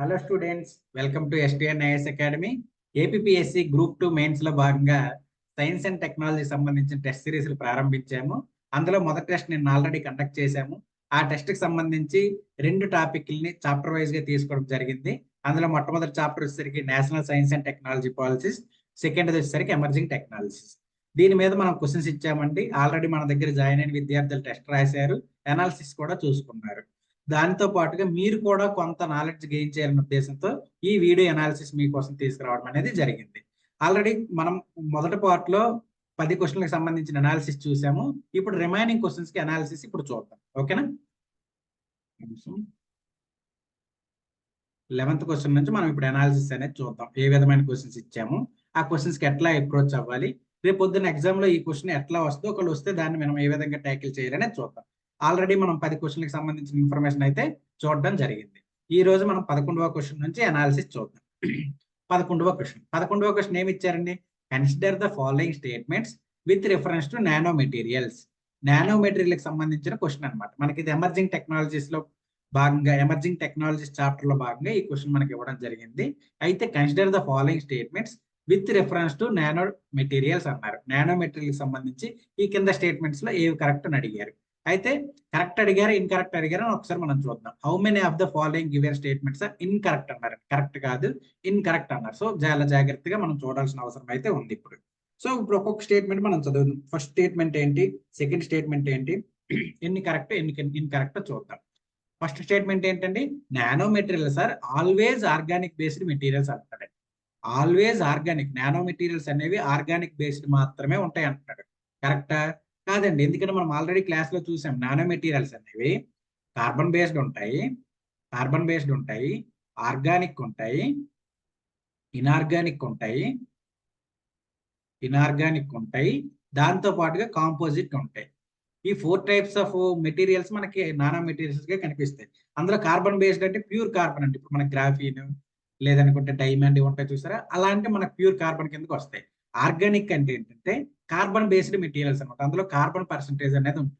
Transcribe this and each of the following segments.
Hello students, welcome to STNIS academy. APSC group 2 mains లో భాగంగా science and technology సంబంధించిన test సిరీస్లు ప్రారంభించాము. అందులో మొదటి టెస్ట్ నేను ఆల్రెడీ కండక్ట్ చేశాము. ఆ టెస్ట్ కి సంబంధించి రెండు టాపిక్ల్ని చాప్టర్ వైజ్ గా తీసుకోవడం జరిగింది. అందులో మొట్టమొదటి చాప్టర్ వచ్చేసరికి national science and technology policies, second వచ్చేసరికి ఎమర్జింగ్ టెక్నాలజీస్. దీని మీద మనం క్వశ్చన్స్ ఇచ్చామండి. ఆల్రెడీ మన దగ్గర జాయిన్ అయిన విద్యార్థులు టెస్ట్ రాశారు, అనాలిసిస్ కూడా చూసుకున్నారు. దానితో పాటుగా మీరు కూడా కొంత నాలెడ్జ్ గెయిన్ చేయాలనే ఉద్దేశంతో ఈ వీడియో అనాలిసిస్ మీకోసం తీసుకురావడం అనేది జరిగింది. ఆల్రెడీ మనం మొదటి పార్ట్ లో 10 క్వశ్చన్లకు సంబంధించిన అనాలిసిస్ చూసాము. ఇప్పుడు రిమైనింగ్ క్వశ్చన్స్ కి అనాలిసిస్ ఇప్పుడు చూద్దాం. ఓకేనా? 11th క్వశ్చన్ నుంచి మనం ఇప్పుడు అనాలిసిస్ అనేది చూద్దాం. ఏ విధమైన క్వశ్చన్స్ ఇచ్చాము, ఆ క్వశ్చన్స్ కి ఎట్లా అప్రోచ్ అవ్వాలి, రేపు పొద్దున్న ఎగ్జామ్ లో ఈ క్వశ్చన్ ఎట్లా వస్తుందో, ఒకళ్ళు వస్తే దాన్ని మనం ఏ విధంగా ట్యాకిల్ చేయాలనేది చూద్దాం. ఆల్రెడీ మనం 10 క్వశ్చన్లకు సంబంధించిన ఇన్ఫర్మేషన్ అయితే చూడడం జరిగింది. ఈ రోజు మనం 11వ క్వశ్చన్ నుంచి అనాలిసిస్ చూద్దాం. 11వ క్వశ్చన్ ఏమి ఇచ్చారండి? Consider the following statements with reference to nano materials. Nano material కి సంబంధించిన క్వశ్చన్ అనమాట. మనకి ఇది ఎమర్జింగ్ టెక్నాలజీస్ లో భాగంగా, ఎమర్జింగ్ టెక్నాలజీస్ చాప్టర్ లో భాగంగా ఈ క్వశ్చన్ మనకి ఇవ్వడం జరిగింది. అయితే consider the following statements with reference to nano materials అన్నారు. నానో మెటీరియల్ సంబంధించి ఈ కింద స్టేట్మెంట్స్ లో ఏవి కరెక్ట్ అని అడిగారు. అయితే కరెక్ట్ అడిగారు, ఇన్కరెక్ట్ అడిగారు అని ఒకసారి మనం చూద్దాం. How many of the following given statements are incorrect అన్నారు. కరెక్ట్ కాదు, ఇన్కరెక్ట్ అన్నారు. సో చాలా జాగ్రత్తగా మనం చూడాల్సిన అవసరం అయితే ఉంది ఇప్పుడు. సో ఇప్పుడు ఒక్కొక్క స్టేట్మెంట్ మనం చదువుదాం. ఫస్ట్ స్టేట్మెంట్ ఏంటి, సెకండ్ స్టేట్మెంట్ ఏంటి, ఎన్ని కరెక్ట్ ఎన్ని ఇన్కరెక్ట్ చూద్దాం. ఫస్ట్ స్టేట్మెంట్ ఏంటండి? Nano materials are always organic based materials అంటాడు. ఆల్వేస్ ఆర్గానిక్, నానో మెటీరియల్స్ అనేవి ఆర్గానిక్ బేస్డ్ మాత్రమే ఉంటాయి అంటాడు. కరెక్టా? కాదండి. ఎందుకంటే మనం ఆల్రెడీ క్లాస్ లో చూసాం, నానో మెటీరియల్స్ అనేవి కార్బన్ బేస్డ్ ఉంటాయి, ఆర్గానిక్ ఉంటాయి, ఇనార్గానిక్ ఉంటాయి, దాంతో పాటుగా కాంపోజిట్ ఉంటాయి. ఈ 4 టైప్స్ ఆఫ్ మెటీరియల్స్ మనకి నానో మెటీరియల్స్ గా కనిపిస్తాయి. అందులో కార్బన్ బేస్డ్ అంటే ప్యూర్ కార్బన్ అంటే ఇప్పుడు మనకి గ్రాఫీన్ లేదనుకుంటే డైమండ్ ఉంటాయి చూసారా, అలాంటి మనకు ప్యూర్ కార్బన్ కిందకి వస్తాయి. ఆర్గానిక్ అంటే ఏంటంటే కార్బన్ బేస్డ్ మెటీరియల్స్ అనమాట. అందులో కార్బన్ పర్సంటేజ్ అనేది ఉంటుంది.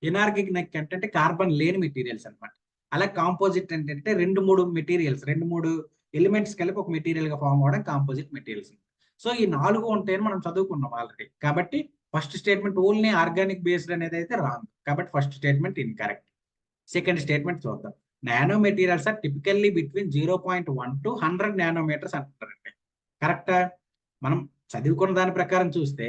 ఇనార్గానిక్ అంటే కార్బన్ లేని మెటీరియల్స్ అనమాట. అలా కాంపోజిట్ అంటే 2-3 మెటీరియల్స్, 2-3 ఎలిమెంట్స్ కలిపి ఒక మెటీరియల్ గా ఫామ్ అవడం కాంపోజిట్ మెటీరియల్స్. సో ఈ 4 ఉంటాయని మనం చదువుకున్నాం ఆల్రెడీ. కాబట్టి first statement only organic based అనేది అయితే రాంగ్. కాబట్టి first statement incorrect. Second statement చూద్దాం. Nano materials are typically between 0.1 to 100 nanometres అంటారండి. కరెక్టా? మనం చదువుకున్న దాని ప్రకారం చూస్తే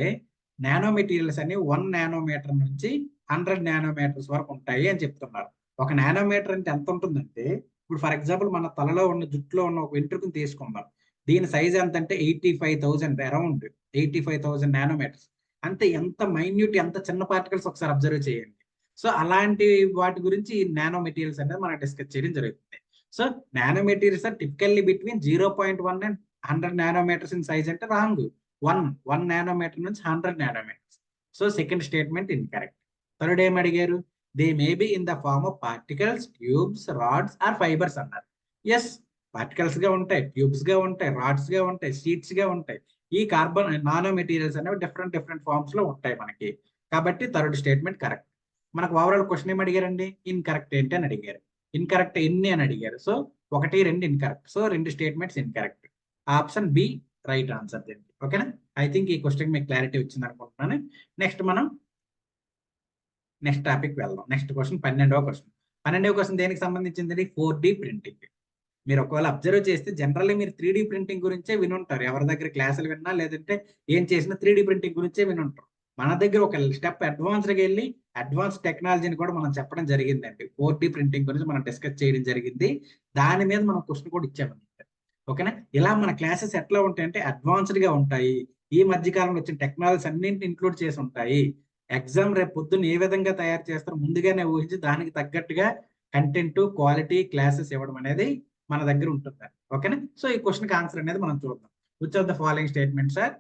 నానో మెటీరియల్స్ అన్ని 1 నానోమీటర్ నుంచి 100 నానోమీటర్స్ వరకు ఉంటాయి అని చెప్తున్నారు. ఒక నానోమీటర్ అంటే ఎంత ఉంటుందంటే, ఇప్పుడు ఫర్ ఎగ్జాంపుల్ మన తలలో ఉన్న జుట్టులో ఉన్న ఒక వెంట్రుకను తీసుకుందాం. దీని సైజ్ ఎంత అంటే 85,000, అరౌండ్ 85,000 నానోమీటర్స్. అంటే ఎంత మైన్యూట్, ఎంత చిన్న పార్టికల్స్ ఒకసారి అబ్జర్వ్ చేయండి. సో అలాంటి వాటి గురించి నానో మెటీరియల్స్ అనేది మనం డిస్కస్ చేయడం జరుగుతుంది. So nano materials are typically between 0.1 and 100 nanometres in size అంటే రాంగ్. 1 నానోమీటర్ నుంచి 100 nanometres. So second statement incorrect. Third ఏం అడిగారు? They may be in the form of particles, tubes, rods or fibres అన్నారు. Yes, particles గా ఉంటాయి, tubes గా ఉంటాయి, rods గా ఉంటాయి, షీట్స్ గా ఉంటాయి. ఈ కార్బన్ నానో మెటీరియల్స్ అనేవి డిఫరెంట్ ఫార్మ్స్ లో ఉంటాయి మనకి. కాబట్టి థర్డ్ స్టేట్మెంట్ కరెక్ట్. మనకు ఓవరాల్ క్వశ్చన్ ఏం అడిగారండి? ఇన్కరెక్ట్ ఏంటి అని అడిగారు. ఇన్కరెక్ట్ ఎన్ని అని అడిగారు. So 1, 2 incorrect. So 2 statements incorrect. Option B right answer దీనికి. ఓకేనా? ఐ థింక్ ఈ క్వశ్చన్ మీకు క్లారిటీ వచ్చింది అనుకుంటున్నాను. నెక్స్ట్ మనం నెక్స్ట్ టాపిక్ వెళ్దాం. నెక్స్ట్ క్వశ్చన్ 12వ క్వశ్చన్. 12వ క్వశ్చన్ దేనికి సంబంధించింది? 4D printing. మీరు ఒకవేళ అబ్జర్వ్ చేస్తే జనరల్లీ మీరు 3D ప్రింటింగ్ గురించే వినుంటారు. ఎవరి దగ్గర క్లాసులు విన్నా లేదంటే ఏం చేసినా 3D ప్రింటింగ్ గురించే వినుంటారు. మన దగ్గర ఒక స్టెప్ అడ్వాన్స్డ్గా వెళ్ళి అడ్వాన్స్ టెక్నాలజీని కూడా మనం చెప్పడం జరిగిందండి. 4D ప్రింటింగ్ గురించి మనం డిస్కస్ చేయడం జరిగింది. దాని మీద మనం క్వశ్చన్ కూడా ఇచ్చామన్నమాట. ఓకేనా? ఇలా మన క్లాసెస్ ఎట్లా ఉంటాయంటే అడ్వాన్స్డ్ గా ఉంటాయి. ఈ మధ్య కాలంలో వచ్చిన టెక్నాలజీస్ అన్నింటిని ఇంక్లూడ్ చేసి ఉంటాయి. ఎగ్జామ్ రేపు పొద్దున్న ఏ విధంగా తయారు చేస్తారో ముందుగానే ఊహించి దానికి తగ్గట్టుగా కంటెంట్, క్వాలిటీ క్లాసెస్ ఇవ్వడం అనేది మన దగ్గర ఉంటుంది. ఓకేనా? సో ఈ క్వశ్చన్ కి ఆన్సర్ అనేది మనం చూద్దాం. Which of the following statements are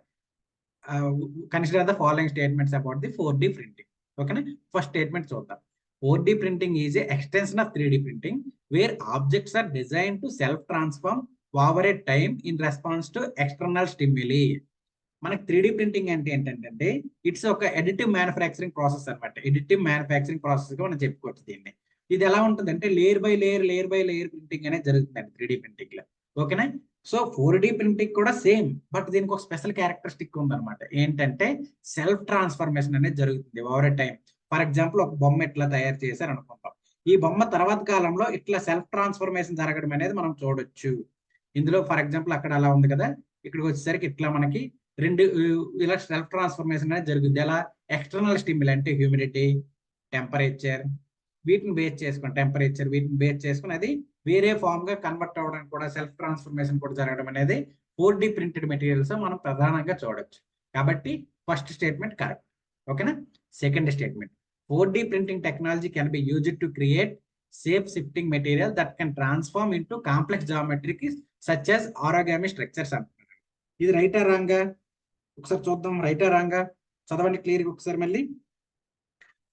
consider the following statements about the 4D printing. ఓకేనా? ఫస్ట్ స్టేట్మెంట్ చూద్దాం. 4D printing is a extension of 3D printing where objects are designed to self-transform over a time in response to external stimuli. మనకి 3D printing అంటే ఏంటంటే it's ఒక additive manufacturing process అనమాట. Additive manufacturing process గా మనం చెప్పుకోవచ్చు దీన్ని. ఇది ఎలా ఉంటుంది అంటే లేయర్ బై లేయర్ ప్రింటింగ్ అనేది జరుగుతుందండి 3D ప్రింటింగ్ లో. ఓకేనా? సో 4D ప్రింటింగ్ కూడా సేమ్, బట్ దీనికి ఒక స్పెషల్ క్యారెక్టరిస్టిక్ ఉందన్నమాట. ఏంటంటే సెల్ఫ్ ట్రాన్స్ఫర్మేషన్ అనేది జరుగుతుంది over a time. For example ఒక బొమ్మ ఇట్లా తయారు చేశారు అనుకుంటాం. ఈ బొమ్మ తర్వాత కాలంలో ఇట్లా సెల్ఫ్ ట్రాన్స్ఫర్మేషన్ జరగడం అనేది మనం చూడొచ్చు. ఇందులో ఫర్ ఎగ్జాంపుల్ అక్కడ అలా ఉంది కదా, ఇక్కడికి వచ్చేసరికి ఇట్లా మనకి రెండు ఇలా సెల్ఫ్ ట్రాన్స్ఫర్మేషన్ అనేది జరుగుతుంది. ఎలా? ఎక్స్టర్నల్ స్టిమ్యుల్ అంటే హ్యూమిడిటీ, టెంపరేచర్, వీటిని వీటిని బేస్ చేసుకుని అది వేరే ఫామ్ గా కన్వర్ట్ అవ్వడానికి కూడా సెల్ఫ్ ట్రాన్స్ఫర్మేషన్ కూడా జరగడం అనేది 4D ప్రింటెడ్ మెటీరియల్స్ మనం ప్రధానంగా చూడొచ్చు. కాబట్టి ఫస్ట్ స్టేట్మెంట్ కరెక్ట్. ఓకేనా? Second statement, 4D printing technology can be used to create shape shifting material that can transform into complex జామెట్రీకి సచ్ యాజ్ ఆరోగామి స్ట్రక్చర్స్ అంటున్నారు. ఇది రైటా రాంగా? ఒకసారి చూద్దాం, రైటా రాంగా? చదవండి క్లియర్గా ఒకసారి మళ్ళీ.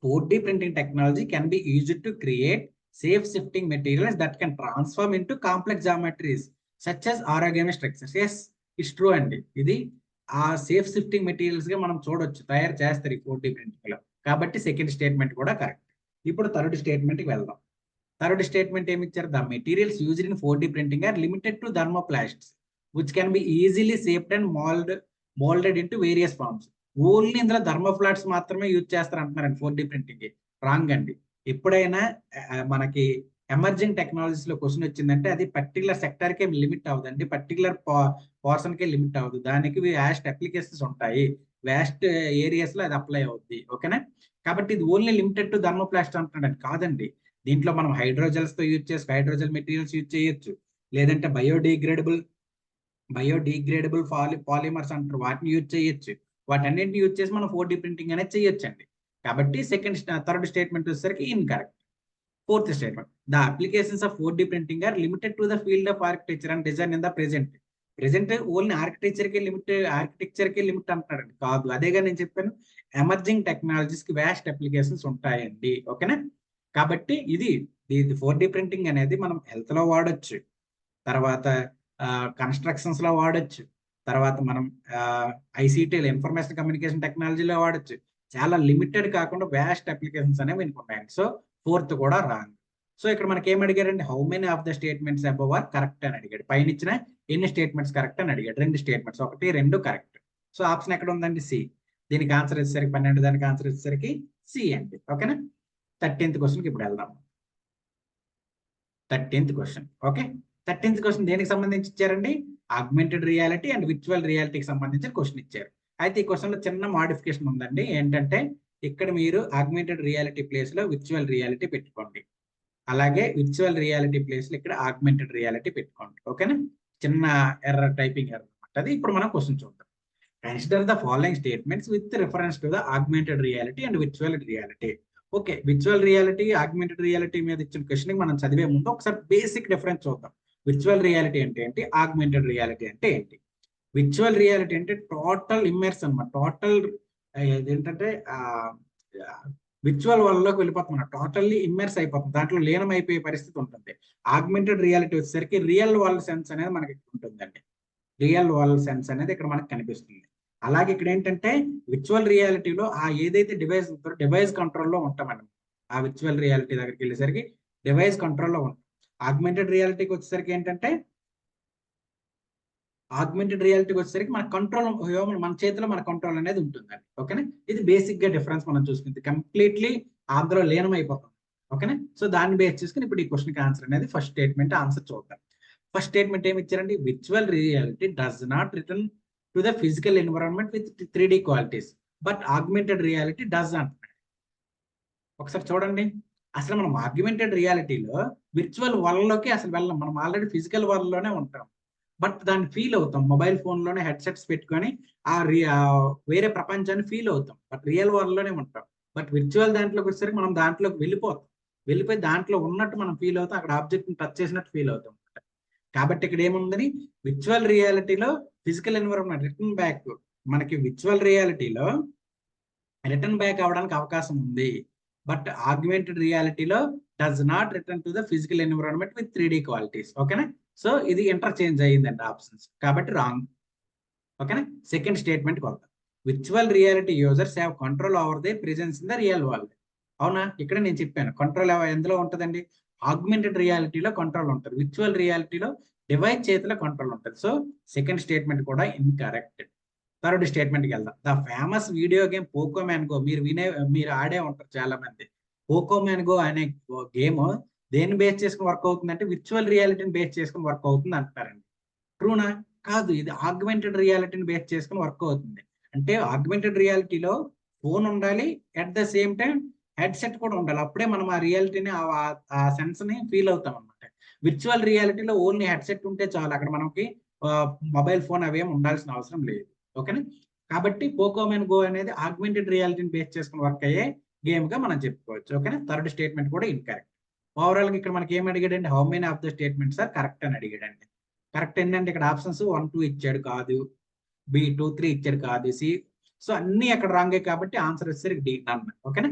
4D printing technology can be used to create safe shifting materials that can transform into complex geometries such as origami structures. Yes, it's true అండి. ఇది ఆ సేఫ్ షిఫ్టింగ్ మెటీరియల్స్ గా మనం చూడొచ్చు, తయారు చేస్తారు ఈ 4D ప్రింటింగ్ లో. కాబట్టి సెకండ్ స్టేట్మెంట్ కూడా కరెక్ట్. ఇప్పుడు థర్డ్ స్టేట్మెంట్ కి వెళ్దాం. థర్డ్ స్టేట్మెంట్ ఏమి ఇచ్చారు? The materials used in 4D printing are limited to thermoplasts which can be easily shaped and moulded into various forms. Only ఇందులో థర్మోఫ్లాట్స్ మాత్రమే యూజ్ చేస్తారు అంటున్నారండి 4D ప్రింటింగ్. రాంగ్ అండి. ఎప్పుడైనా మనకి ఎమర్జింగ్ టెక్నాలజీస్ లో క్వశ్చన్ వచ్చిందంటే అది పర్టికులర్ సెక్టర్ కే లిమిట్ అవ్వదండి, పర్టికులర్ పర్సన్ కే లిమిట్ అవ్వదు. దానికి వ్యాస్ట్ అప్లికేషన్స్ ఉంటాయి, వ్యాస్ట్ ఏరియాస్ లో అది అప్లై అవుద్ది. ఓకేనా? కాబట్టి ఇది ఓన్లీ లిమిటెడ్ టు థర్మోప్లాస్ట్ అంటున్నాడు కాదండి. దీంట్లో మనం హైడ్రోజెల్స్ తో యూజ్ చేసి హైడ్రోజెల్ మెటీరియల్స్ యూజ్ చేయొచ్చు, లేదంటే బయోడిగ్రేడబుల్ పాలిమర్స్ అంటారు, వాటిని యూజ్ చేయొచ్చు. వాటన్నింటిని యూజ్ చేసి మనం 4D ప్రింటింగ్ అనేది చేయొచ్చండి. కాబట్టి థర్డ్ స్టేట్మెంట్ వచ్చేసరికి incorrect. Fourth statement, the applications of 4D printing are limited to the field of architecture and design in the present only architecture కి లిమిట్ అంటున్నారండి. కాదు, అదేగా నేను చెప్పాను, ఎమర్జింగ్ టెక్నాలజీస్ కి వ్యాస్ట్ అప్లికేషన్స్ ఉంటాయండి. ఓకేనా? కాబట్టి ఇది 4D ప్రింటింగ్ అనేది మనం హెల్త్ లో వాడొచ్చు, తర్వాత కన్స్ట్రక్షన్స్ లో వాడొచ్చు, తర్వాత మనం ICT ఇన్ఫర్మేషన్ కమ్యూనికేషన్ టెక్నాలజీలో వాడచ్చు. చాలా లిమిటెడ్ కాకుండా వ్యాస్ట్ అప్లికేషన్స్ అనేవి ఉన్నాయండి. సో ఫోర్త్ కూడా రాంగ్. సో ఇక్కడ మనకి ఏం అడిగారండి? How many of the statements above are correct అని అడిగాడు. పైన ఇచ్చిన ఎన్ని స్టేట్మెంట్స్ కరెక్ట్ అని అడిగాడు. 2 స్టేట్మెంట్స్, 1, 2 కరెక్ట్. సో ఆప్షన్ ఎక్కడ ఉందండి? సి. దీనికి ఆన్సర్ వచ్చేసరికి 12, దానికి ఆన్సర్ వచ్చేసరికి సి అండి. ఓకేనా? 13th క్వశ్చన్కి ఇప్పుడు వెళ్దాం. 13th question. Okay, 13th question దేనికి సంబంధించి ఇచ్చారండి? ఆగ్మెంటెడ్ రియాలిటీ అండ్ విర్చువల్ రియాలిటీకి సంబంధించిన క్వశ్చన్ ఇచ్చారు. అయితే ఈ క్వశ్చన్ లో చిన్న మాడిఫికేషన్ ఉందండి. ఏంటంటే ఇక్కడ మీరు ఆగ్మెంటెడ్ రియాలిటీ ప్లేస్ లో విర్చువల్ రియాలిటీ పెట్టుకోండి, అలాగే విర్చువల్ రియాలిటీ ప్లేస్ లో ఇక్కడ ఆగ్మెంటెడ్ రియాలిటీ పెట్టుకోండి. ఓకేనా? చిన్న ఎర్రర్, టైపింగ్ ఎర్రర్ అనమాట అది. ఇప్పుడు మనం క్వశ్చన్ చూద్దాం. Consider the following statements with reference to the augmented reality and virtual reality. Okay, virtual reality, augmented reality మీద ఇచ్చిన క్వశ్చన్ మనం చదివే ముందు ఒకసారి బేసిక్ డిఫరెన్స్ చూద్దాం. విర్చువల్ రియాలిటీ అంటే ఏంటి, ఆగ్మెంటెడ్ రియాలిటీ అంటే ఏంటి? విర్చువల్ రియాలిటీ అంటే టోటల్ ఇమ్మర్స్ అన్నమాట. టోటల్ ఏంటంటే విర్చువల్ వరల్డ్ లోకి వెళ్ళిపోతాం, టోటల్లీ ఇమ్మర్స్ అయిపోతుంది, దాంట్లో లీనం అయిపోయే పరిస్థితి ఉంటుంది. ఆగ్మెంటెడ్ రియాలిటీ వచ్చేసరికి రియల్ వరల్డ్ సెన్స్ అనేది మనకి ఉంటుందండి. రియల్ వరల్డ్ సెన్స్ అనేది ఇక్కడ మనకు కనిపిస్తుంది. అలాగే ఇక్కడ ఏంటంటే విర్చువల్ రియాలిటీలో ఏదైతే డివైస్ ఉంటుందో డివైస్ కంట్రోల్లో ఉంటామండి. ఆ విర్చువల్ రియాలిటీ దగ్గరికి వెళ్ళేసరికి డివైస్ కంట్రోల్లో ఉంటాం. ఆగ్మెంటెడ్ రియాలిటీకి వచ్చేసరికి ఏంటంటే మన కంట్రోల్, మన చేతిలో మన కంట్రోల్ అనేది ఉంటుందండి. ఓకేనా? ఇది బేసిక్ గా డిఫరెన్స్ మనం చూసుకుంది. కంప్లీట్లీ అందులో లీనం అయిపోతుంది. ఓకేనా? సో దాన్ని బేస్ చేసుకుని ఇప్పుడు ఈ క్వశ్చన్ కి ఆన్సర్ అనేది ఫస్ట్ స్టేట్మెంట్ ఆన్సర్ చూద్దాం. ఫస్ట్ స్టేట్మెంట్ ఏమి ఇచ్చారండి? Virtual reality does not return to the physical environment with 3D qualities but augmented reality does అంటున్నాడు. ఒకసారి చూడండి, అసలు మనం ఆగ్మెంటెడ్ రియాలిటీలో విర్చువల్ వరల్డ్ లోకి అసలు వెళ్ళాం. మనం ఆల్రెడీ ఫిజికల్ వరల్డ్ లోనే ఉంటాం, బట్ దాన్ని ఫీల్ అవుతాం. మొబైల్ ఫోన్ లోనే హెడ్సెట్స్ పెట్టుకొని వేరే ప్రపంచాన్ని ఫీల్ అవుతాం, బట్ రియల్ వరల్డ్ లోనే ఉంటాం. బట్ విర్చువల్ దాంట్లోకి వచ్చేసరికి మనం దాంట్లోకి వెళ్ళిపోయి దాంట్లో ఉన్నట్టు మనం ఫీల్ అవుతాం, అక్కడ ఆబ్జెక్ట్ ని టచ్ చేసినట్టు ఫీల్ అవుతాం. కాబట్టి ఇక్కడ ఏముందని, విర్చువల్ రియాలిటీలో ఫిజికల్ ఎన్విరాన్మెంట్ రిటర్న్ బ్యాక్, మనకి విర్చువల్ రియాలిటీలో రిటర్న్ బ్యాక్ అవడానికి అవకాశం ఉంది, బట్ ఆగ్మెంటెడ్ రియాలిటీలో does not return to the physical environment with 3D qualities. ఓకేనా? సో ఇది ఇంటర్చేంజ్ అయ్యిందండి ఆప్షన్స్, కాబట్టి రాంగ్. ఓకేనా? సెకండ్ స్టేట్మెంట్ కొత్త, virtual reality users have control over they presence in the real world. అవునా? ఇక్కడ నేను చెప్పాను కంట్రోల్ ఎందులో ఉంటుందండి, ఆగ్మెంటెడ్ రియాలిటీలో కంట్రోల్ ఉంటుంది, విర్చువల్ రియాలిటీలో డివైస్ చేతిలో కంట్రోల్ ఉంటుంది. సో సెకండ్ స్టేట్మెంట్ కూడా ఇన్కరెక్ట్. థర్డ్ స్టేట్మెంట్కి వెళ్దాం. The famous video game Pokemon Go, మీరు ఆడే ఉంటారు చాలా మంది. పోకోమ్యాన్ గో అనే గేమ్ దేన్ని బేస్ చేసుకుని వర్క్ అవుతుందంటే విర్చువల్ రియాలిటీని బేస్ చేసుకుని వర్క్ అవుతుంది అంటారండి. ట్రూనా? కాదు, ఇది ఆగ్మెంటెడ్ రియాలిటీని బేస్ చేసుకుని వర్క్ అవుతుంది. అంటే ఆగ్మెంటెడ్ రియాలిటీలో ఫోన్ ఉండాలి, at the same time headset కూడా ఉండాలి. అప్పుడే మనం ఆ రియాలిటీని ఆ సెన్స్ ని ఫీల్ అవుతాం అనమాట. విర్చువల్ రియాలిటీలో ఓన్లీ హెడ్సెట్ ఉంటే చాలు, అక్కడ మనకి మొబైల్ ఫోన్ అవేం ఉండాల్సిన అవసరం లేదు. ఓకేనా? కాబట్టి పోకోమెన్ గో అనేది ఆగ్మెంటెడ్ రియాలిటీని బేస్ చేసుకుని వర్క్ అయ్యే గేమ్ గా మనం చెప్పుకోవచ్చు. ఓకేనా? థర్డ్ స్టేట్మెంట్ కూడా ఇన్కరెక్ట్. ఓవరాల్ గా ఇక్కడ మనకి ఏం అడిగాడండి, how many of the statements are correct అని అడిగాడండి. కరెక్ట్ ఏంటంటే ఇక్కడ ఆప్షన్స్ 1, 2 ఇచ్చాడు కాదు, బి 2, 3 ఇచ్చాడు కాదు, సి. సో అన్ని అక్కడ రాంగే కాబట్టి ఆన్సర్ వచ్చేసరికి డి, నన్. ఓకేనా?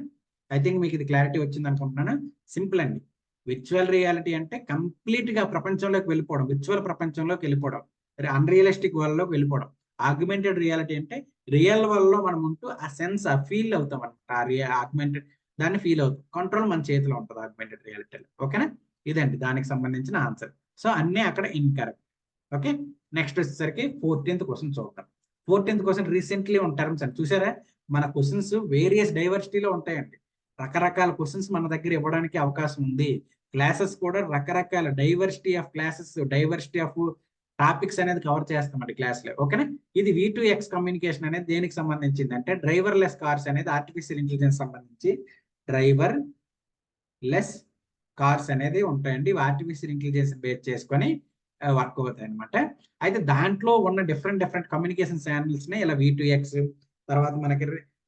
ఐ థింక్ మీకు ఇది క్లారిటీ వచ్చింది అనుకుంటున్నాను. సింపుల్ అండి. విర్చువల్ రియాలిటీ అంటే కంప్లీట్ గా ప్రపంచంలోకి వెళ్ళిపోవడం, విర్చువల్ ప్రపంచంలోకి వెళ్ళిపోవడం, అన్రియలిస్టిక్ వరల్డ్ లోకి వెళ్ళిపోవడం. ఆగ్మెంటెడ్ రియాలిటీ అంటే రియల్ వరల్డ్ లో మనం ఉంటూ ఆ సెన్స్ ఆ ఫీల్ అవుతాం అనమాట. ఆగ్మెంటెడ్ దాన్ని ఫీల్ అవుతాం. కంట్రోల్ మన చేతిలో ఉంటుంది ఆగ్మెంటెడ్ రియాలిటీలో. ఓకేనా? ఇదండి దానికి సంబంధించిన ఆన్సర్. సో అన్నీ అక్కడ ఇన్కరెక్ట్. ఓకే, నెక్స్ట్ వచ్చేసరికి 14th క్వశ్చన్ చూద్దాం. 14th క్వశ్చన్ రీసెంట్లీ ఉన్న టర్మ్స్ అని చూసారా? మన క్వశ్చన్స్ వేరియస్ డైవర్సిటీలో ఉంటాయండి. రకరకాల క్వశ్చన్స్ మన దగ్గర ఇవ్వడానికి అవకాశం ఉంది. క్లాసెస్ కూడా రకరకాల diversity of classes, diversity of topics అనేది కవర్ చేస్తామండి క్లాస్ లో. ఓకేనా? ఇది V2X కమ్యూనికేషన్ అనేది దేనికి సంబంధించింది అంటే డ్రైవర్ లెస్ కార్స్ అనేది ఆర్టిఫిషియల్ ఇంటెలిజెన్స్ సంబంధించి డ్రైవర్ లెస్ కార్స్ అనేది ఉంటాయండి. ఆర్టిఫిషియల్ ఇంటెలిజెన్స్ బేస్ చేసుకొని వర్క్ అవుతాయి అనమాట. అయితే దాంట్లో ఉన్న డిఫరెంట్ కమ్యూనికేషన్ ఛానల్స్ ని ఇలా V2X, తర్వాత మనకి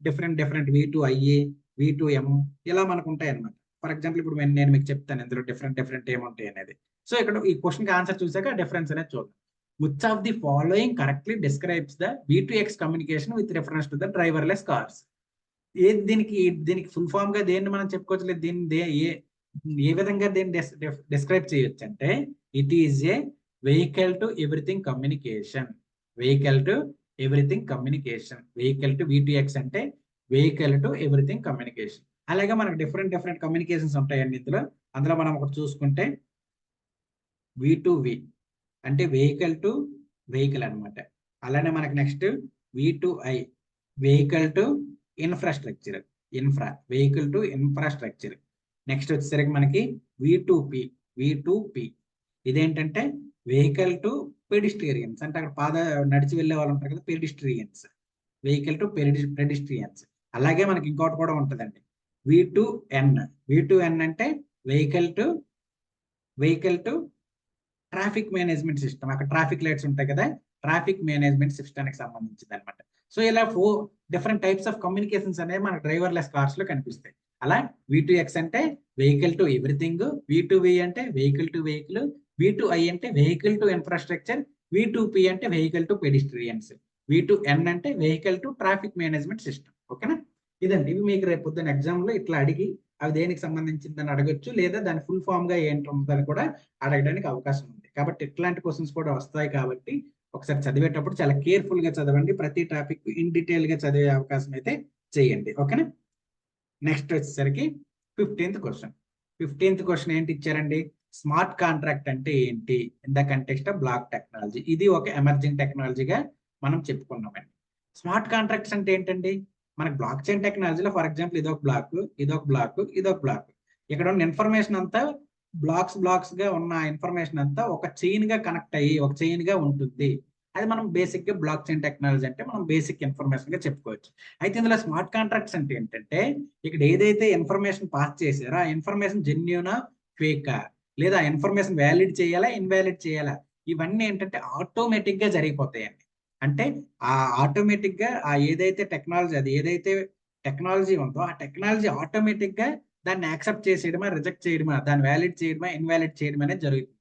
డిఫరెంట్ V2IA, V2M ఇలా మనకు ఉంటాయి అనమాట. ఫర్ ఎగ్జాంపుల్ ఇప్పుడు నేను మీకు చెప్తాను ఇందులో డిఫరెంట్ ఏముంటాయి అనేది. సో ఇక్కడ ఈ క్వశ్చన్ కి ఆన్సర్ చూసాక డిఫరెన్స్ అనేది చూద్దాం. Which of the following correctly describes the V2X communication with reference to the driverless cars. ఏది దీనికి ఫుల్ ఫామ్ గా దేన్ని మనం చెప్పుకోవచ్చు, లేదు దీన్ని ఏ విధంగా దీన్ని డిస్క్రైబ్ చేయొచ్చు అంటే it is a vehicle to everything communication. Vehicle to everything communication. Vehicle to V2X అంటే వెహికల్ టు ఎవ్రీథింగ్ కమ్యూనికేషన్. అలాగే మనకు డిఫరెంట్ కమ్యూనికేషన్స్ ఉంటాయండి అందులో మనం ఒకటి చూసుకుంటే V2V అంటే వెహికల్ టు వెహికల్ అనమాట. అలానే మనకి next V2I vehicle to infrastructure, vehicle to infrastructure. Next వచ్చేసరికి మనకి V2P ఇదేంటంటే వెహికల్ టు పెడిస్ట్రియన్స్, అంటే అక్కడ నడిచి వెళ్ళే వాళ్ళు ఉంటారు కదా, పెడిస్ట్రియన్స్, వెహికల్ టు పెడిస్ట్రియన్స్. అలాగే మనకి ఇంకోటి కూడా ఉంటుందండి V2N అంటే vehicle to traffic management system. అక్కడ ట్రాఫిక్ లైట్స్ ఉంటాయి కదా, ట్రాఫిక్ మేనేజ్మెంట్ సిస్టమ్కి సంబంధించింది అనమాట. సో ఇలా 4 డిఫరెంట్ టైప్స్ ఆఫ్ కమ్యూనికేషన్స్ అనేవి మనకు డ్రైవర్లెస్ కార్స్ లో కనిపిస్తాయి. అలా V2X అంటే వెహికల్ టు ఎవ్రీథింగ్, V2V అంటే వెహికల్ టు వెహికల్, V2I అంటే వెహికల్ టు ఇన్ఫ్రాస్ట్రక్చర్, V2P అంటే వెహికల్ టు పెడిస్ట్రియన్స్, V2N అంటే vehicle to traffic management system. ఓకేనా? ఇదండి. ఇవి మీకు రేపు పొద్దున్న ఎగ్జామ్ లో ఇట్లా అడిగి అవి దేనికి సంబంధించిందని అడగొచ్చు, లేదా దాని ఫుల్ ఫామ్ గా ఏంటుందని కూడా అడగడానికి అవకాశం ఉంది. కాబట్టి ఇట్లాంటి క్వశ్చన్స్ కూడా వస్తాయి కాబట్టి ఒకసారి చదివేటప్పుడు చాలా కేర్ఫుల్ గా చదవండి. ప్రతి టాపిక్ ఇన్ డీటెయిల్ గా చదివే అవకాశం అయితే చేయండి. ఓకేనా? నెక్స్ట్ వచ్చేసరికి 15th క్వశ్చన్ ఏంటి ఇచ్చారండి, స్మార్ట్ కాంట్రాక్ట్ అంటే ఏంటి in the context of block technology. ఇది ఒక ఎమర్జింగ్ టెక్నాలజీగా మనం చెప్పుకున్నామండి. స్మార్ట్ కాంట్రాక్ట్స్ అంటే ఏంటండి, మనకి బ్లాక్ చైన్ టెక్నాలజీలో ఫర్ ఎగ్జాంపుల్ ఇదొక బ్లాక్, ఇక్కడ ఉన్న ఇన్ఫర్మేషన్ అంతా బ్లాక్స్ గా ఉన్న ఇన్ఫర్మేషన్ అంతా ఒక చైన్ గా కనెక్ట్ అయ్యి ఒక చైన్ గా ఉంటుంది. అది మనం బేసిక్ గా బ్లాక్ చైన్ టెక్నాలజీ అంటే మనం బేసిక్ ఇన్ఫర్మేషన్ గా చెప్పుకోవచ్చు. అయితే ఇందులో స్మార్ట్ కాంట్రాక్ట్స్ అంటే ఏంటంటే ఇక్కడ ఏదైతే ఇన్ఫర్మేషన్ పాస్ చేశారో ఆ ఇన్ఫర్మేషన్ జెన్యూనా ఫేకా, లేదా ఇన్ఫర్మేషన్ వ్యాలిడ్ చేయాలా ఇన్వాలిడ్ చేయాలా, ఇవన్నీ ఏంటంటే ఆటోమేటిక్ గా జరిగిపోతాయండి. అంటే ఆ ఆటోమేటిక్ గా ఆ ఏదైతే టెక్నాలజీ ఉందో ఆ టెక్నాలజీ ఆటోమేటిక్ గా దాన్ని యాక్సెప్ట్ చేసేయడమా, రిజెక్ట్ చేయడమా, దాన్ని వ్యాలిడ్ చేయడమా, ఇన్వాలిడ్ చేయడం అనేది జరుగుతుంది.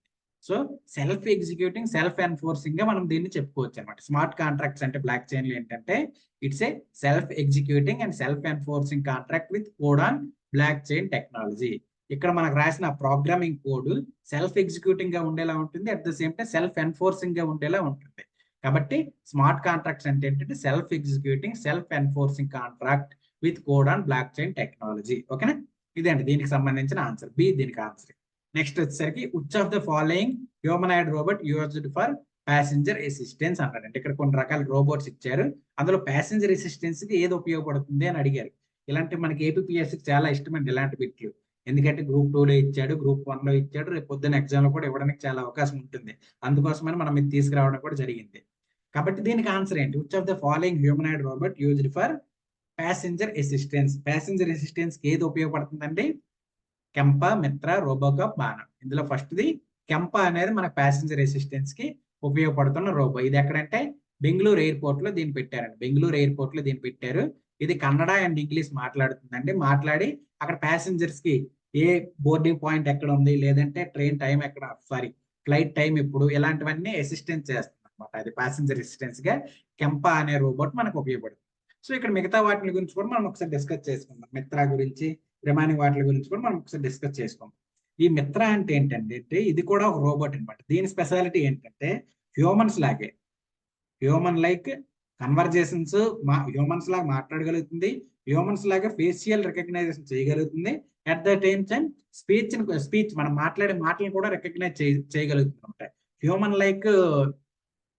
So self executing, self enforcing గా మనం దీన్ని చెప్పుకోవచ్చు అనమాట. స్మార్ట్ కాంట్రాక్ట్స్ అంటే బ్లాక్ చైన్ లో ఏంటంటే it's a self executing and self enforcing contract with code on block chain technology. ఇక్కడ మనకు రాసిన ప్రోగ్రామింగ్ కోడ్ సెల్ఫ్ ఎగ్జిక్యూటింగ్ గా ఉండేలా ఉంటుంది, at the same time self enforcing గా ఉండేలా ఉంటుంది. కాబట్టి స్మార్ట్ కాంట్రాక్ట్స్ అంటే ఏంటంటే self executing, self enforcing contract with code on block chain technology. ఓకేనా, ఇదండి దీనికి సంబంధించిన ఆన్సర్. బి దీనికి ఆన్సర్. నెక్స్ట్ వచ్చేసరికి which of the following humanoid robot used for passenger assistance అన్నాడంటే. ఇక్కడ కొన్ని రకాల రోబోట్స్ ఇచ్చారు, అందులో ప్యాసింజర్ అసిస్టెన్స్ కి ఏది ఉపయోగపడుతుంది అని అడిగారు. ఇలాంటి మనకి ఏపీఎస్సికి చాలా ఇష్టమండి ఇలాంటి బిట్లు, ఎందుకంటే గ్రూప్ 2 లో ఇచ్చాడు, గ్రూప్ 1 లో ఇచ్చాడు, రేపు పొద్దున్న ఎగ్జామ్ లో కూడా ఇవ్వడానికి చాలా అవకాశం ఉంటుంది. అందుకోసమని మనం ఇది తీసుకురావడం కూడా జరిగింది. కాబట్టి దీనికి ఆన్సర్ ఏంటి? Which of the following humanoid robot used for passenger assistance. Passenger assistance కి ఏది ఉపయోగపడుతుందండి? కెంపా, మిత్ర, రోబోకాప్, బాణం. ఇందులో ఫస్ట్ ది కెంపా అనేది మన ప్యాసింజర్ అసిస్టెన్స్ కి ఉపయోగపడుతున్న రోబో. ఇది ఎక్కడంటే బెంగళూరు ఎయిర్పోర్ట్ లో దీన్ని పెట్టారండి. బెంగళూరు ఎయిర్పోర్ట్ లో దీన్ని పెట్టారు. ఇది కన్నడ అండ్ ఇంగ్లీష్ మాట్లాడుతుందండి. మాట్లాడి అక్కడ ప్యాసింజర్స్ కి ఏ బోర్డింగ్ పాయింట్ ఎక్కడ ఉంది, లేదంటే ట్రైన్ టైం ఎక్కడ, ఫ్లైట్ టైం ఎప్పుడు, ఇలాంటివన్నీ అసిస్టెన్స్ చేస్తుంది అనమాట. అది ప్యాసింజర్ అసిస్టెన్స్ గా కెంపా అనే రోబోట్ మనకు ఉపయోగపడుతుంది. సో ఇక్కడ మిగతా వాటి గురించి కూడా మనం ఒకసారి డిస్కస్ చేసుకుందాం. మిత్ర గురించి, రిమైనింగ్ వాటి గురించి కూడా మనం ఒకసారి డిస్కస్ చేసుకుందాం. ఈ మిత్ర అంటే ఏంటంటే ఇది కూడా ఒక రోబోట్ అనమాట. దీని స్పెషాలిటీ ఏంటంటే హ్యూమన్స్ లాగే, హ్యూమన్ లైక్ కన్వర్జేషన్స్, హ్యూమన్స్ లాగా మాట్లాడగలుగుతుంది, హ్యూమన్స్ లాగా ఫేషియల్ రికగ్నైజేషన్ చేయగలుగుతుంది, అట్ ద టైమ్ స్పీచ్ మనం మాట్లాడే మాటలను కూడా రికగ్నైజ్ చేయగలుగుతుంది అనమాట. హ్యూమన్ లైక్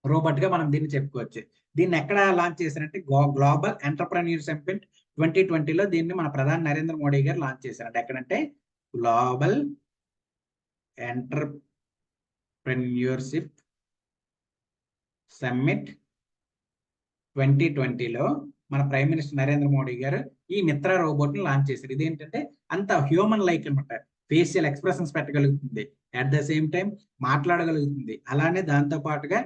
రోబోట్ గా మనం దీన్ని చెప్పుకోవచ్చు. దీన్ని ఎక్కడ లాంచ్ చేశారంటే గ్లోబల్ ఎంటర్ప్రెన్యూర్ సమ్మిట్ 2020లో దీన్ని మన ప్రధాని నరేంద్ర మోడీ గారు లాంచ్ చేశారంట. ఎక్కడంటే గ్లోబల్ ఎంటర్ప్రెన్యూర్షిప్ సమ్మిట్ 2020లో మన ప్రైమ్ మినిస్టర్ నరేంద్ర మోడీ గారు ఈ మిత్ర రోబోట్ ని లాంచ్ చేశారు. ఇదేంటంటే అంత హ్యూమన్ లైక్ అనమాట. ఫేషియల్ ఎక్స్ప్రెషన్స్ పెట్టగలుగుతుంది, అట్ ద సేమ్ టైం మాట్లాడగలుగుతుంది, అలానే దాంతో పాటుగా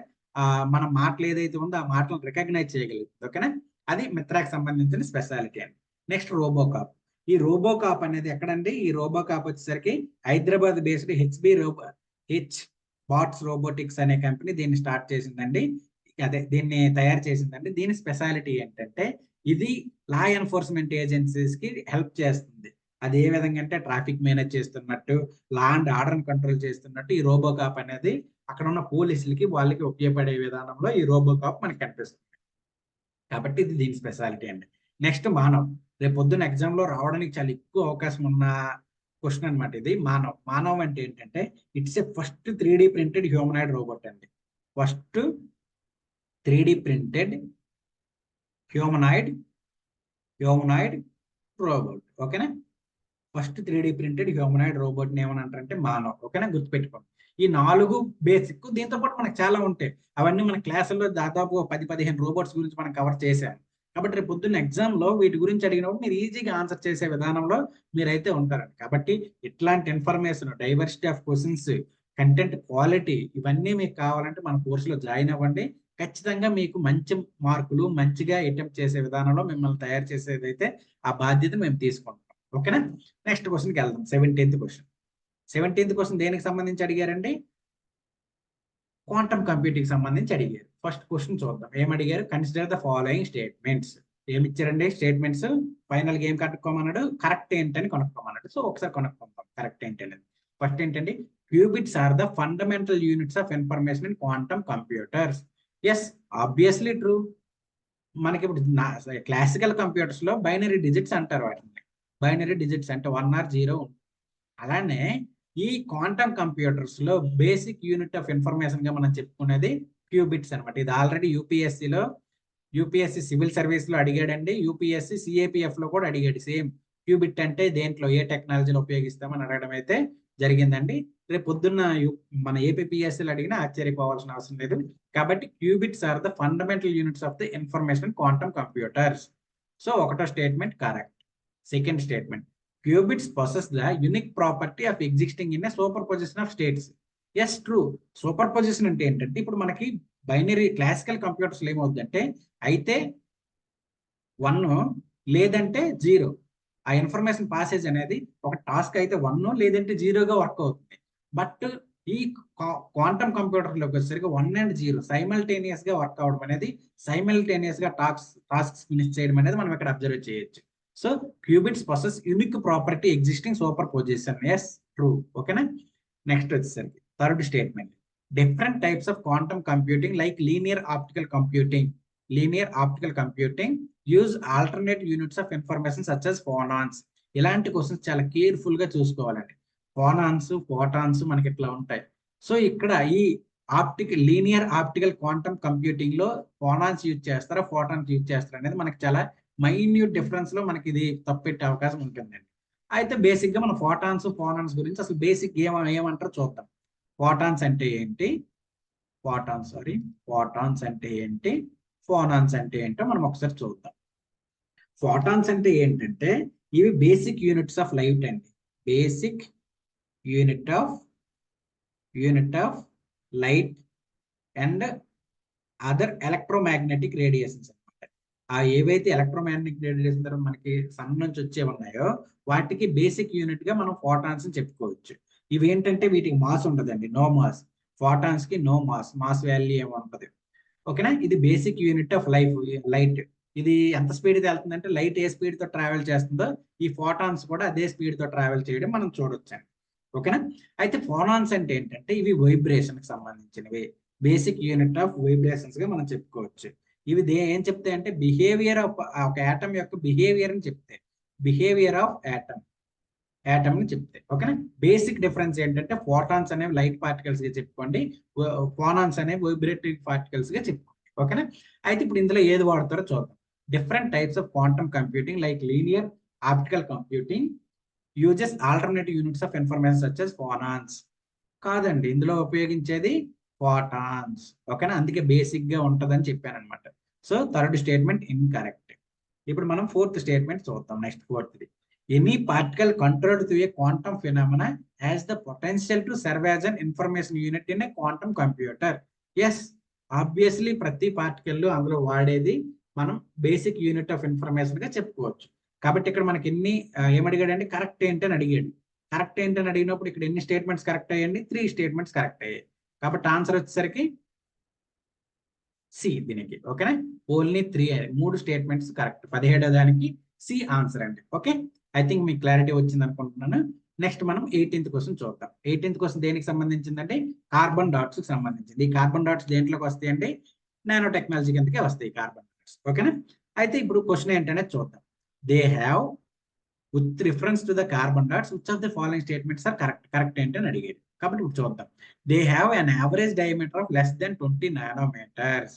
మన మాటలు ఏదైతే ఉందో ఆ మాటలను రికగ్నైజ్ చేయగలుగుతుంది. ఓకేనా, అది మిత్రాకి సంబంధించిన స్పెషాలిటీ అండి. Next RoboCop. ఈ రోబోకాప్ అనేది ఎక్కడండి? ఈ రోబోకాప్ వచ్చేసరికి Hyderabad based H Bots Robotics అనే కంపెనీ దీన్ని స్టార్ట్ చేసిందండి. అదే దీన్ని తయారు చేసిందండి. దీని స్పెషాలిటీ ఏంటంటే ఇది లా ఎన్ఫోర్స్మెంట్ ఏజెన్సీస్ కి హెల్ప్ చేస్తుంది. అది ఏ విధంగా అంటే ట్రాఫిక్ మేనేజ్ చేస్తున్నట్టు, లా అండ్ ఆర్డర్ కంట్రోల్ చేస్తున్నట్టు ఈ రోబోకాప్ అనేది అక్కడ ఉన్న పోలీసులకి వాళ్ళకి ఉపయోగపడే విధానంలో ఈ రోబోకాప్ మనకి కనిపిస్తుంది. కాబట్టి ఇది దీని స్పెషాలిటీ అండి. నెక్స్ట్ మానవ్. రేపు పొద్దున్న ఎగ్జామ్ లో రావడానికి చాలా ఎక్కువ అవకాశం ఉన్న క్వశ్చన్ అనమాట ఇది. మానవ్ అంటే ఏంటంటే it's a first 3D printed humanoid robot అండి. First 3D printed humanoid robot. ఓకేనా, first 3D printed humanoid robot ఏమనంటారంటే మానవ్. ఓకేనా, గుర్తుపెట్టుకోండి. ఈ 4 బేసిక్. దీంతో పాటు మనకు చాలా ఉంటాయి, అవన్నీ మన క్లాసుల్లో దాదాపు 10-15 రోబోట్స్ గురించి మనం కవర్ చేశాం. కాబట్టి రేపు పొద్దున్న ఎగ్జామ్ లో వీటి గురించి అడిగినప్పుడు మీరు ఈజీగా ఆన్సర్ చేసే విధానంలో మీరైతే ఉంటారండి. కాబట్టి ఇట్లాంటి information, diversity of questions, content quality, ఇవన్నీ మీకు కావాలంటే మన కోర్సులో జాయిన్ అవ్వండి. ఖచ్చితంగా మీకు మంచి మార్కులు, మంచిగా అటెంప్ట్ చేసే విధానంలో మిమ్మల్ని తయారు చేసేదైతే ఆ బాధ్యత మేము తీసుకుంటాం. ఓకేనా, నెక్స్ట్ క్వశ్చన్కి వెళ్దాం. 17th question. 17th క్వశ్చన్ దేనికి సంబంధించి అడిగారండి? క్వాంటమ్ కంప్యూటింగ్ సంబంధించి అడిగారు. ఫస్ట్ క్వశ్చన్ చూద్దాం. ఏమడిగారు? Consider the following statements. ఏమి ఇచ్చారండి స్టేట్మెంట్స్? ఫైనల్ గా ఏం కనుక్కోమన్నాడు? కరెక్ట్ ఏంటని కనుక్కోమన్నాడు. సో ఒకసారి కనుక్కుందాం కరెక్ట్ ఏంటనేది. ఫస్ట్ ఏంటండి? Qubits are the fundamental units of information in quantum computers. Yes, obviously true. మనకి ఇప్పుడు క్లాసికల్ కంప్యూటర్స్ లో బైనరీ డిజిట్స్ అంటారు వాటిని. బైనరీ డిజిట్స్ అంటే 1 or 0. అలానే ఈ క్వాంటమ్ కంప్యూటర్స్ లో బేసిక్ యూనిట్ ఆఫ్ ఇన్ఫర్మేషన్ గా మనం చెప్పుకునేది క్యూబిట్స్ అనమాట. ఇది ఆల్రెడీ యూపీఎస్సి సివిల్ సర్వీస్ లో అడిగాడండి, యూపీఎస్సి సిఏపిఎఫ్ లో కూడా అడిగాడు. సేమ్ క్యూబిట్ అంటే దేంట్లో ఏ టెక్నాలజీని ఉపయోగిస్తామని అడగడం అయితే జరిగిందండి. రేపు పొద్దున్న మన ఏపీఎస్సీలు అడిగినా ఆశ్చర్యపోవాల్సిన అవసరం లేదు. కాబట్టి qubits are the fundamental units of the information quantum computers. So ఒకటో statement correct. Second statement, qubits possess the unique property of existing in a superposition of states. Yes, true. Superposition అంటే ఏంటంటే ఇప్పుడు మనకి బైనరీ క్లాసికల్ కంప్యూటర్స్ ఏమవుతుందంటే అయితే 1 లేదంటే 0, ఆ information passage అనేది ఒక టాస్క్ అయితే 1 లేదంటే 0గా వర్క్ అవుతుంది. బట్ ఈ క్వాంటమ్ కంప్యూటర్లోకి వచ్చేసరికి 1 and 0 సైమల్టేనియస్ గా వర్క్ అవడం అనేది, సైమల్టేనియస్ గా టాస్క్స్ ఫినిష్ చేయడం అనేది మనం ఇక్కడ అబ్జర్వ్ చేయొచ్చు. So qubits possess unique property existing superposition. Yes, true. Okay na? Next వచ్చేసరికి third statement, different types of quantum computing like linear optical computing use alternate units of information such as ఫోనాన్స్. ఇలాంటి questions చాలా careful గా చూసుకోవాలండి. ఫోనాన్స్, photons మనకి ఇట్లా ఉంటాయి. So ఇక్కడ ఈ లీనియర్ ఆప్టికల్ క్వాంటమ్ కంప్యూటింగ్ లో ఫోనాన్స్ యూజ్ చేస్తారా, ఫోటాన్స్ యూజ్ చేస్తారా అనేది మనకి చాలా మైన్యూట్ డిఫరెన్స్ లో మనకి ఇది తప్పెట్టే అవకాశం ఉంటుందండి. అయితే బేసిక్ గా మనం ఫోటాన్స్, ఫోనాన్స్ గురించి అసలు బేసిక్ ఏమంటారో చూద్దాం. ఫోటాన్స్ అంటే ఏంటి, ఫోటాన్స్ అంటే ఏంటి, ఫోనాన్స్ అంటే ఏంటో మనం ఒకసారి చూద్దాం. ఫోటాన్స్ అంటే ఏంటంటే ఇవి బేసిక్ యూనిట్స్ ఆఫ్ లైట్ అండి. Basic unit of light and other electromagnetic radiations అనమాట. ఆ ఏవైతే ఎలక్ట్రోమాగ్నెటిక్ రేడియేషన్ మనకి సన్ నుంచి వచ్చే ఉన్నాయో వాటికి బేసిక్ యూనిట్ గా మనం ఫోటాన్స్ అని చెప్పుకోవచ్చు. ఇవి ఏంటంటే వీటికి మాస్ ఉండదండి, నో మాస్. ఫోటాన్స్ కి నో మాస్ వాల్యూ ఏమి ఉంటది. ఓకేనా. ఇది బేసిక్ యూనిట్ ఆఫ్ లైట్. ఇది ఎంత స్పీడ్ తో వెళ్తుందంటే లైట్ ఏ స్పీడ్ తో ట్రావెల్ చేస్తుందో ఈ ఫోటాన్స్ కూడా అదే స్పీడ్ తో ట్రావెల్ చేయడం మనం చూడొచ్చండి. ఓకేనా. అయితే ఫోనాన్స్ అంటే ఏంటంటే ఇవి వైబ్రేషన్ కి సంబంధించినవి, బేసిక్ యూనిట్ ఆఫ్ వైబ్రేషన్స్ గా మనం చెప్పుకోవచ్చు. ఇవి ఏం చెప్తాయి అంటే బిహేవియర్ ఆఫ్ ఒక యాటమ్ యొక్క బిహేవియర్ అని చెప్తాయి. బిహేవియర్ ఆఫ్ యాటమ్ ని చెప్తాయి. ఓకేనా. బేసిక్ డిఫరెన్స్ ఏంటంటే ఫోటాన్స్ అనేవి లైట్ పార్టికల్స్ గా చెప్పుకోండి, ఫోనాన్స్ అనేవి వైబ్రేటివ్ పార్టికల్స్ గా చెప్పుకోండి. ఓకేనా. అయితే ఇప్పుడు ఇందులో ఏది వాడతారో చూద్దాం. Different types of quantum computing like linear optical computing uses alternative units of information such as ఫోనాన్స్. కాదండి, ఇందులో ఉపయోగించేది ఫోటాన్స్. ఓకేనా. అందుకే బేసిక్ గా ఉంటదని చెప్పాను అనమాట. So third statement incorrect. ఇప్పుడు మనం ఫోర్త్ స్టేట్మెంట్ చూద్దాం. Next fourth, any particle controlled to a quantum phenomena has the potential to serve as an information unit in a quantum computer. Yes, obviously ప్రతి particle అందులో వాడేది మనం basic unit of information గా చెప్పుకోవచ్చు. కాబట్టి ఇక్కడ మనకి ఏమడిగాడండి, కరెక్ట్ ఏంటని అడిగాడు. కరెక్ట్ ఏంటని అడిగినప్పుడు ఇక్కడ ఎన్ని స్టేట్మెంట్స్ కరెక్ట్ అయ్యండి, 3 స్టేట్మెంట్స్ కరెక్ట్ అయ్యాయి. కాబట్టి ఆన్సర్ వచ్చేసరికి సి దీనికి. ఓకేనా. Only 3 statements correct. 17వ దానికి సి ఆన్సర్ అండి. ఓకే, ఐ థింక్ మీకు క్లారిటీ వచ్చింది అనుకుంటున్నాను. నెక్స్ట్ మనం 18th క్వశ్చన్ చూద్దాం. 18th క్వశ్చన్ దేనికి సంబంధించిందంటే కార్బన్ డాట్స్ కి సంబంధించింది. ఈ కార్బన్ డాట్స్ దేంట్లోకి వస్తాయండి, నానో టెక్నాలజీ కిందకే వస్తాయి కార్బన్ డాట్స్. ఓకేనా. అయితే ఇప్పుడు క్వశ్చన్ ఏంటనే చూద్దాం. They have with reference to the carbon dots which of the following statements are correct ఏంటి అని అడిగాడు. కాబట్టి ఇప్పుడు చూద్దాం. They have an average diameter of less than 20 nanometres.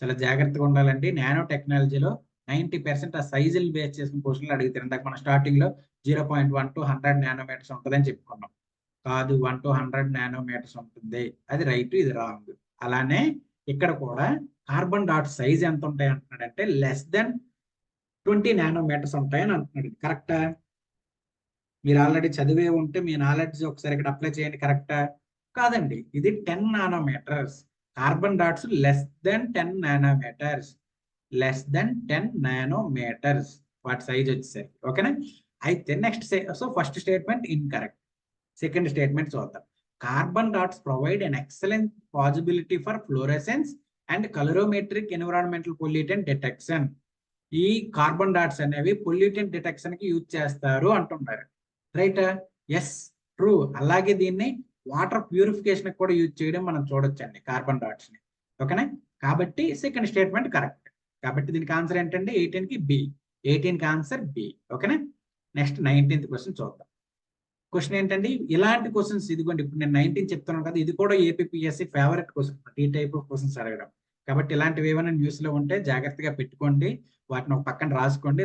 చాలా జాగ్రత్తగా ఉండాలండి. నానో టెక్నాలజీలో 90% ఆ సైజులు బేస్ చేసుకుని క్వశ్చన్లు అడుగుతారు. ఇందాక మనం స్టార్టింగ్ లో 0.1 to 100 నానోమీటర్స్ ఉంటుందని చెప్పుకున్నాం. కాదు, 1 to 100 నానోమీటర్స్ ఉంటుంది. అది రైట్, ఇది రాంగ్. అలానే ఇక్కడ కూడా కార్బన్ డాట్ సైజ్ ఎంత ఉంటాయి అంటున్నాడంటే లెస్ దెన్ 20 నానోమీటర్స్ ఉంటాయని అంటున్నాడు. కరెక్టా? మీరు ఆల్రెడీ చదివే ఉంటే మీ నాలెడ్జ్ ఒకసారి ఇక్కడ అప్లై చేయండి. కరెక్టా? కాదండి, ఇది 10 nanometres. Carbon dots less than 10 nanometres. Less than 10 nanometres వాటి సైజ్ వచ్చేసరికి. ఓకేనా. అయితే next, so first statement incorrect. Second statement చూద్దాం. Carbon dots provide an excellent possibility for fluorescence and colorimetric environmental pollutant detection. ఈ కార్బన్ డాట్స్ అనేవి pollutant detection కి use చేస్తారు అంటున్నారు. రైట్? Yes, true. అలాగే దీన్ని వాటర్ ప్యూరిఫికేషన్ కూడా యూజ్ చేయడం మనం చూడొచ్చండి కార్బన్ డాట్స్ ని. ఓకేనా. కాబట్టి సెకండ్ స్టేట్మెంట్ కరెక్ట్. కాబట్టి దీనికి ఆన్సర్ ఏంటంటే 18 కి బి. 18 కి ఆన్సర్ బి. ఓకేనా. నెక్స్ట్ 19th క్వశ్చన్ చూద్దాం. క్వశ్చన్ ఏంటండి, ఇలాంటి క్వశ్చన్స్ ఇదిగోండి. ఇప్పుడు నేను 19 చెప్తున్నాను కదా, ఇది కూడా ఏపీఎస్సి ఫేవరెట్ క్వశ్చన్, ఈ టైప్ ఆఫ్ క్వశ్చన్స్ అడగడం. కాబట్టి ఇలాంటివి ఏమైనా న్యూస్ లో ఉంటే జాగ్రత్తగా పెట్టుకోండి, వాటిని ఒక పక్కన రాసుకొని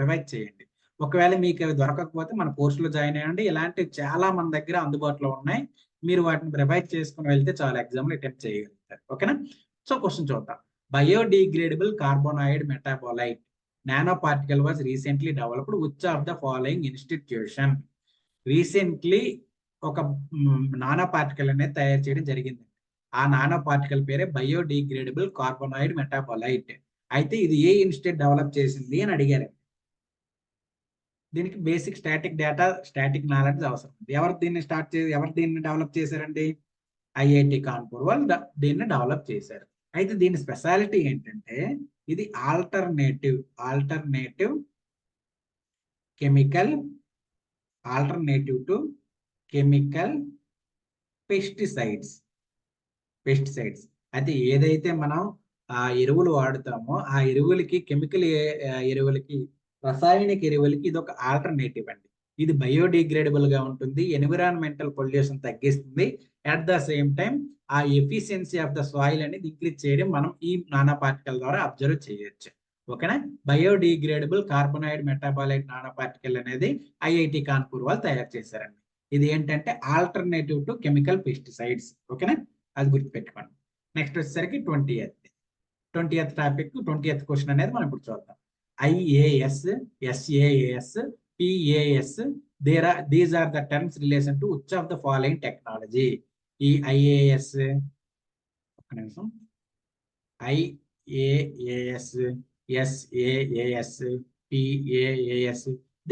రివైజ్ చేయండి. ఒకవేళ మీకు అవి దొరకకపోతే మన కోర్సులో జాయిన్ అయ్యండి. ఇలాంటివి చాలా మన దగ్గర అందుబాటులో ఉన్నాయి. మీరు వాటిని రివైజ్ చేసుకుని వెళ్తే చాలా ఎగ్జామ్లు అటెంప్ట్ చేయగలుగుతారు. ఓకేనా. సో క్వశ్చన్ చూద్దాం. Biodegradable carotenoid metabolite nano particle was recently developed which of the following institution. Recently ఒక నానో పార్టికల్ అనేది తయారు చేయడం జరిగింది. ఆ నానో పార్టికల్ పేరే బయోడిగ్రేడబుల్ కార్బోనాయిడ్ మెటాబోలైట్. అయితే ఇది ఏ ఇన్స్టిట్యూట్ డెవలప్ చేసింది అని అడిగారు. దీనికి బేసిక్ స్టాటిక్ నాలెడ్జ్ అవసరం. ఎవరు దీన్ని డెవలప్ చేశారండి? ఐఐటి కాన్పూర్ వాళ్ళు దీన్ని డెవలప్ చేశారు. అయితే దీని స్పెషాలిటీ ఏంటంటే ఇది ఆల్టర్నేటివ్ టు కెమికల్ పెస్టిసైడ్స్. అయితే ఏదైతే మనం ఆ ఎరువులు వాడుతామో ఆ ఎరువులకి కెమికల్ ఎరువులకి రసాయనిక ఎరువులకి ఇది ఒక ఆల్టర్నేటివ్ అండి. ఇది బయోడిగ్రేడబుల్ గా ఉంటుంది, ఎన్విరాన్మెంటల్ పొల్యూషన్ తగ్గిస్తుంది, అట్ ద సేమ్ టైం ఆ ఎఫిషియన్సీ ఆఫ్ ద సాయిల్ అనేది ఇంక్రీజ్ చేయడం మనం ఈ నానో పార్టికల్ ద్వారా అబ్జర్వ్ చేయొచ్చు. ఓకేనా. బయోడిగ్రేడబుల్ కార్బోనైడ్ మెటాబాలైట్ నానో పార్టికల్ అనేది ఐఐటి కాన్పూర్ వాళ్ళు తయారు చేశారండి. ఇది ఏంటంటే ఆల్టర్నేటివ్ టు కెమికల్ పెస్టిసైడ్స్. ఓకేనా, అది గుర్తుపెట్టుకోండి. నెక్స్ట్ వచ్చేసరికి 20th టాపిక్, 20th క్వశ్చన్ అనేది మనం ఇప్పుడు చూద్దాం. IAS, SAS, PAS, these are the terms relation to which of the following technology. ఈ IAS, ఒక నిమిషం, IAAS, SAS, PAAS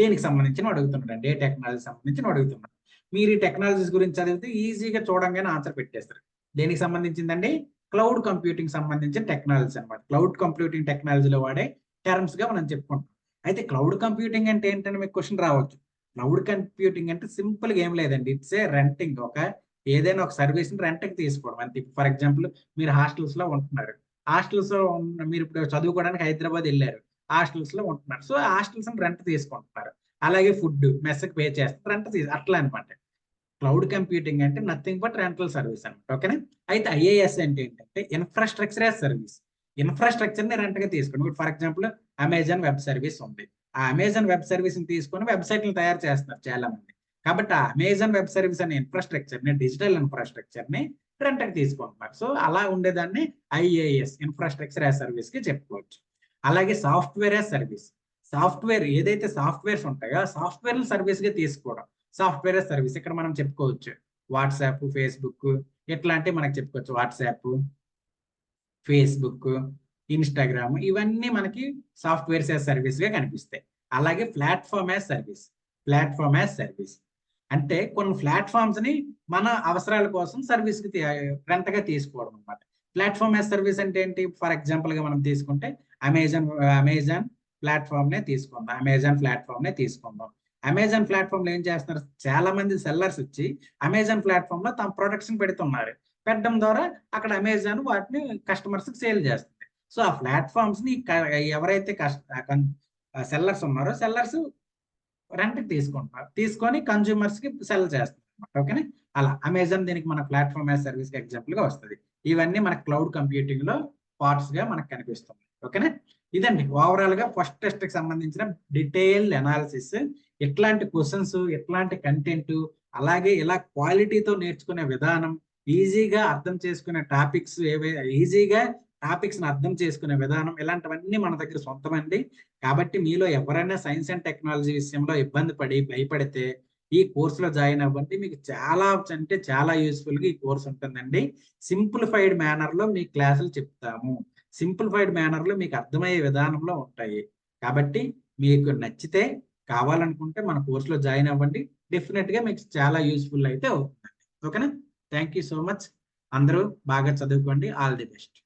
దేనికి సంబంధించిన అడుగుతున్నాడు, ఏ టెక్నాలజీ సంబంధించిన అడుగుతున్నాడు. మీరు ఈ టెక్నాలజీస్ గురించి చదివితే ఈజీగా చూడంగానే ఆన్సర్ పెట్టేస్తారు. దేనికి సంబంధించిందండి? క్లౌడ్ కంప్యూటింగ్ సంబంధించిన టెక్నాలజీ అనమాట. క్లౌడ్ కంప్యూటింగ్ టెక్నాలజీలో వాడే టర్మ్స్ గా మనం చెప్పుకుంటాం. అయితే క్లౌడ్ కంప్యూటింగ్ అంటే ఏంటని మీకు క్వశ్చన్ రావచ్చు. క్లౌడ్ కంప్యూటింగ్ అంటే సింపుల్ గా ఏం లేదండి, ఇట్స్ ఏ రెంటింగ్. ఏదైనా ఒక సర్వీస్ ని రెంట్ కి తీసుకోవడం అంతే. ఫర్ ఎగ్జాంపుల్ మీరు హాస్టల్స్ లో ఉంటున్నారు, హాస్టల్స్ లో మీరు ఇప్పుడు చదువుకోవడానికి హైదరాబాద్ వెళ్ళారు, హాస్టల్స్ లో ఉంటున్నారు, సో హాస్టల్స్ రెంట్ తీసుకుంటున్నారు. అలాగే ఫుడ్ మెస్కి పే చేస్తారు, రెంట్ అట్లా అనమాట. క్లౌడ్ కంప్యూటింగ్ అంటే నథింగ్ బట్ రెంటల్ సర్వీస్ అనమాట. ఓకేనా. అయితే IAS అంటే ఏంటంటే ఇన్ఫ్రాస్ట్రక్చర్ యాజ్ సర్వీస్. ఇన్ఫ్రాస్ట్రక్చర్ ని రెంట్ గా తీసుకోండి. ఇప్పుడు for example Amazon web service ఉంది, ఆ అమెజాన్ వెబ్ సర్వీస్ ని తీసుకొని వెబ్సైట్లు తయారు చేస్తున్నారు చాలా మంది. కాబట్టి ఆ అమెజాన్ వెబ్ సర్వీస్ అనే ఇన్ఫ్రాస్ట్రక్చర్ ని, డిజిటల్ ఇన్ఫ్రాస్ట్రక్చర్ ని రెంట్ కి తీసుకుంటున్నారు. సో అలా ఉండేదాన్ని IAS, ఇన్ఫ్రాస్ట్రక్చర్ యాజ్ సర్వీస్ కి చెప్పుకోవచ్చు. అలాగే సాఫ్ట్వేర్ యాజ్ సర్వీస్. సాఫ్ట్వేర్ ఏదైతే సాఫ్ట్వేర్స్ ఉంటాయో ఆ సాఫ్ట్వేర్ సర్వీస్ గా తీసుకోవడం సాఫ్ట్వేర్ సర్వీస్. ఇక్కడ మనం చెప్పుకోవచ్చు వాట్సాప్, ఫేస్బుక్, ఇట్లాంటివి మనకు చెప్పుకోవచ్చు. వాట్సాప్, ఫేస్బుక్, ఇన్స్టాగ్రామ్ ఇవన్నీ మనకి సాఫ్ట్వేర్ యాజ్ సర్వీస్ గా కనిపిస్తాయి. అలాగే platform as service. Platform as service అంటే కొన్ని ప్లాట్ఫామ్స్ ని మన అవసరాల కోసం సర్వీస్ కి రెంట్ గా తీసుకోవడం అనమాట. ప్లాట్ఫామ్ యాజ్ సర్వీస్ అంటే ఏంటి? ఫర్ ఎగ్జాంపుల్ గా మనం తీసుకుంటే అమెజాన్ ప్లాట్ఫామ్ నే తీసుకుందాం. అమెజాన్ ప్లాట్ఫామ్ లో ఏం చేస్తున్నారు, చాలా మంది సెల్లర్స్ వచ్చి అమెజాన్ ప్లాట్ఫామ్ లో తమ ప్రొడక్ట్స్ పెడుతున్నారు. పెట్టడం ద్వారా అక్కడ అమెజాన్ వాటిని కస్టమర్స్ కి సేల్ చేస్తుంది. సో ఆ ప్లాట్ఫామ్స్ ని ఎవరైతే సెల్లర్స్ ఉన్నారో సెల్లర్స్ రెంట్ తీసుకుంటున్నారు, తీసుకొని కన్జ్యూమర్స్ కి సెల్ చేస్తున్నారు. ఓకేనా. అలా అమెజాన్ దీనికి మన ప్లాట్ఫామ్ యాజ్ సర్వీస్ కి ఎగ్జాంపుల్ గా వస్తుంది. ఇవన్నీ మన క్లౌడ్ కంప్యూటింగ్ లో పార్ట్స్ గా మనకు కనిపిస్తుంది. ఓకేనా. ఇదండి ఓవరాల్ గా ఫస్ట్ టెస్ట్ కి సంబంధించిన డీటెయిల్డ్ అనాలిసిస్. ఎట్లాంటి క్వశ్చన్స్, ఎట్లాంటి కంటెంట్, అలాగే ఇలా క్వాలిటీతో నేర్చుకునే విధానం, ఈజీగా అర్థం చేసుకునే టాపిక్స్, ఈజీగా టాపిక్స్ ని అర్థం చేసుకునే విధానం, ఇలాంటివన్నీ మన దగ్గర సొంతమండి. కాబట్టి మీలో ఎవరైనా సైన్స్ అండ్ టెక్నాలజీ విషయంలో ఇబ్బంది పడి భయపడితే ఈ కోర్సులో జాయిన్ అవ్వండి. మీకు చాలా అంటే చాలా యూస్ఫుల్ గా ఈ కోర్స్ ఉంటుందండి. సింప్లిఫైడ్ మేనర్ లో మీ క్లాసులు చెప్తాము. సింప్లిఫైడ్ మేనర్ లో మీకు అర్థమయ్యే విధానంలో ఉంటాయి. కాబట్టి మీకు నచ్చితే, కావాలనుకుంటే మన కోర్సులో జాయిన్ అవ్వండి. డెఫినెట్ గా మీకు చాలా యూస్ఫుల్ అయితే అవుతుందండి. ఓకేనా. Thank you so much. అందరూ బాగా చదువుకోండి. All the best.